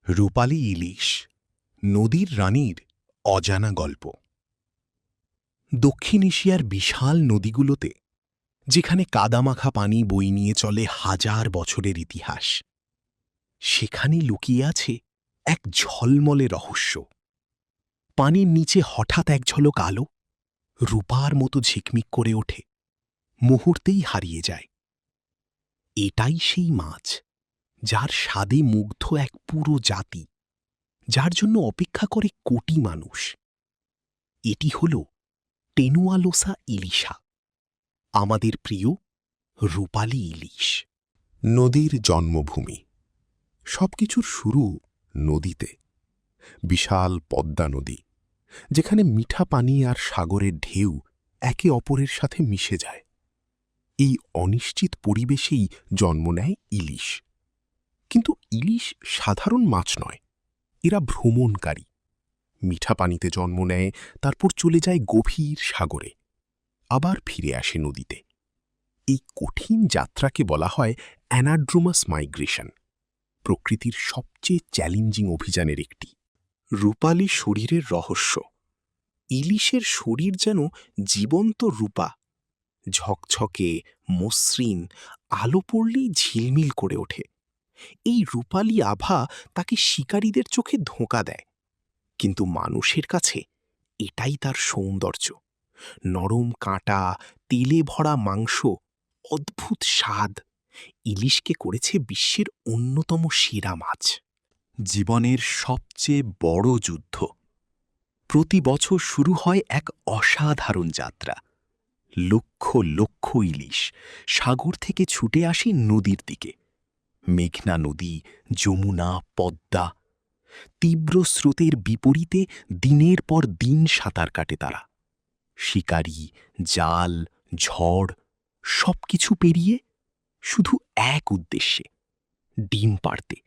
রূপালী ইলিশ, নদীর রানীর অজানা গল্প। দক্ষিণ এশিয়ার বিশাল নদীগুলোতে, যেখানে কাদামাখা পানি বই নিয়ে চলে হাজার বছরের ইতিহাস, সেখানে লুকিয়ে আছে এক ঝলমলে রহস্য। পানির নিচে হঠাৎ এক ঝলক আলো, রূপার মতো ঝিকমিক করে ওঠে, মুহূর্তেই হারিয়ে যায়। এটাই সেই মাছ, যার স্বাদে মুগ্ধ এক পুরো জাতি, যার জন্য অপেক্ষা করে কোটি মানুষ। এটি হল টেনুয়ালোসা ইলিশা, আমাদের প্রিয় রূপালী ইলিশ। নদীর জন্মভূমি। সবকিছুর শুরু নদীতে, বিশাল পদ্মা নদী, যেখানে মিঠা পানি আর সাগরের ঢেউ একে অপরের সাথে মিশে যায়। এই অনিশ্চিত পরিবেশেই জন্ম নেয় ইলিশ। কিন্তু ইলিশ সাধারণ মাছ নয়, এরা ভ্রমণকারী। মিঠা পানিতে জন্ম নেয়, তারপর চলে যায় গভীর সাগরে, আবার ফিরে আসে নদীতে। এই কঠিন যাত্রাকে বলা হয় অ্যানাড্রোমাস মাইগ্রেশন, প্রকৃতির সবচেয়ে চ্যালেঞ্জিং অভিযানের একটি। রূপালী শরীরের রহস্য। ইলিশের শরীর যেন জীবন্ত রূপা, ঝকঝকে, মসৃণ, আলো পড়লেই ঝিলমিল করে ওঠে। এই রূপালী আভা তাকে শিকারীদের চোখে ধোঁকা দেয়, কিন্তু মানুষের কাছে এটাই তার সৌন্দর্য। নরম কাঁটা, তেলে ভরা মাংস, অদ্ভুত স্বাদ ইলিশকে করেছে বিশ্বের অন্যতম সেরা মাছ। জীবনের সবচেয়ে বড় যুদ্ধ। প্রতি বছর শুরু হয় এক অসাধারণ যাত্রা। লক্ষ লক্ষ ইলিশ সাগর থেকে ছুটে আসে নদীর দিকে। মেঘনা নদী, যমুনা, পদ্মা, তীব্র স্রোতের বিপরীতে দিনের পর দিন সাঁতার কাটে তারা। শিকারি, জাল, ঝড় সবকিছু পেরিয়ে শুধু এক উদ্দেশ্যে, ডিম পাড়তে।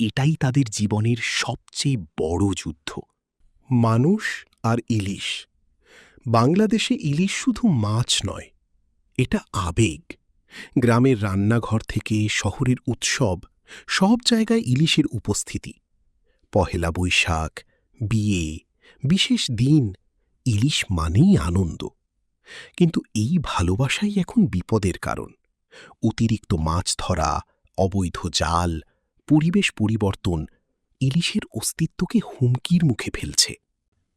এটাই তাদের জীবনের সবচেয়ে বড় যুদ্ধ। মানুষ আর ইলিশ। বাংলাদেশে ইলিশ শুধু মাছ নয়, এটা আবেগ। গ্রামের রান্নাঘর থেকে শহরের উৎসব, সব জায়গায় ইলিশের উপস্থিতি। পহেলা বৈশাখ, বিয়ে, বিশেষ দিন, ইলিশ মানেই আনন্দ। কিন্তু এই ভালোবাসাই এখন বিপদের কারণ। অতিরিক্ত মাছ ধরা, অবৈধ জাল, পরিবেশ পরিবর্তন ইলিশের অস্তিত্বকে হুমকির মুখে ফেলছে।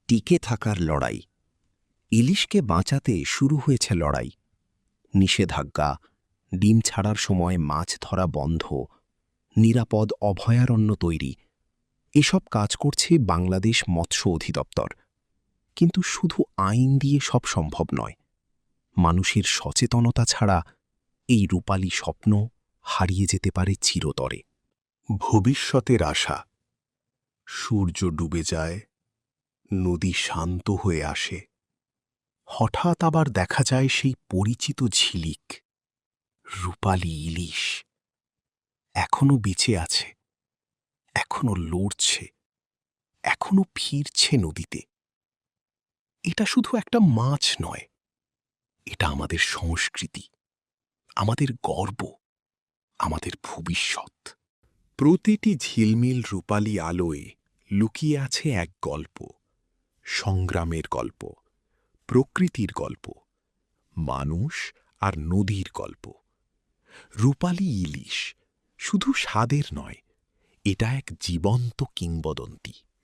টিকে থাকার লড়াই। ইলিশকে বাঁচাতে শুরু হয়েছে লড়াই। নিষেধাজ্ঞা, ডিম ছাড়ার সময় মাছ ধরা বন্ধ, নিরাপদ অভয়ারণ্য তৈরি, এসব কাজ করছে বাংলাদেশ মৎস্য অধিদপ্তর। কিন্তু শুধু আইন দিয়ে সব সম্ভব নয়। মানুষের সচেতনতা ছাড়া এই রূপালী স্বপ্ন হারিয়ে যেতে পারে চিরতরে। ভবিষ্যতের আশা। সূর্য ডুবে যায়, নদী শান্ত হয়ে আসে। হঠাৎ আবার দেখা যায় সেই পরিচিত ঝিলিক, রূপালী ইলিশ। এখনো বেঁচে আছে, এখনো লড়ছে, এখনো ফিরছে নদীতে। এটা শুধু একটা মাছ নয়, এটা আমাদের সংস্কৃতি, আমাদের গর্ব, আমাদের ভবিষ্যৎ। প্রতিটি ঝিলমিল রূপালী আলোয় লুকিয়ে আছে এক গল্প, সংগ্রামের গল্প, প্রকৃতির গল্প, মানুষ আর নদীর গল্প। রূপালী ইলিশ শুধু স্বাদের নয়, এটা এক জীবন্ত কিংবদন্তি।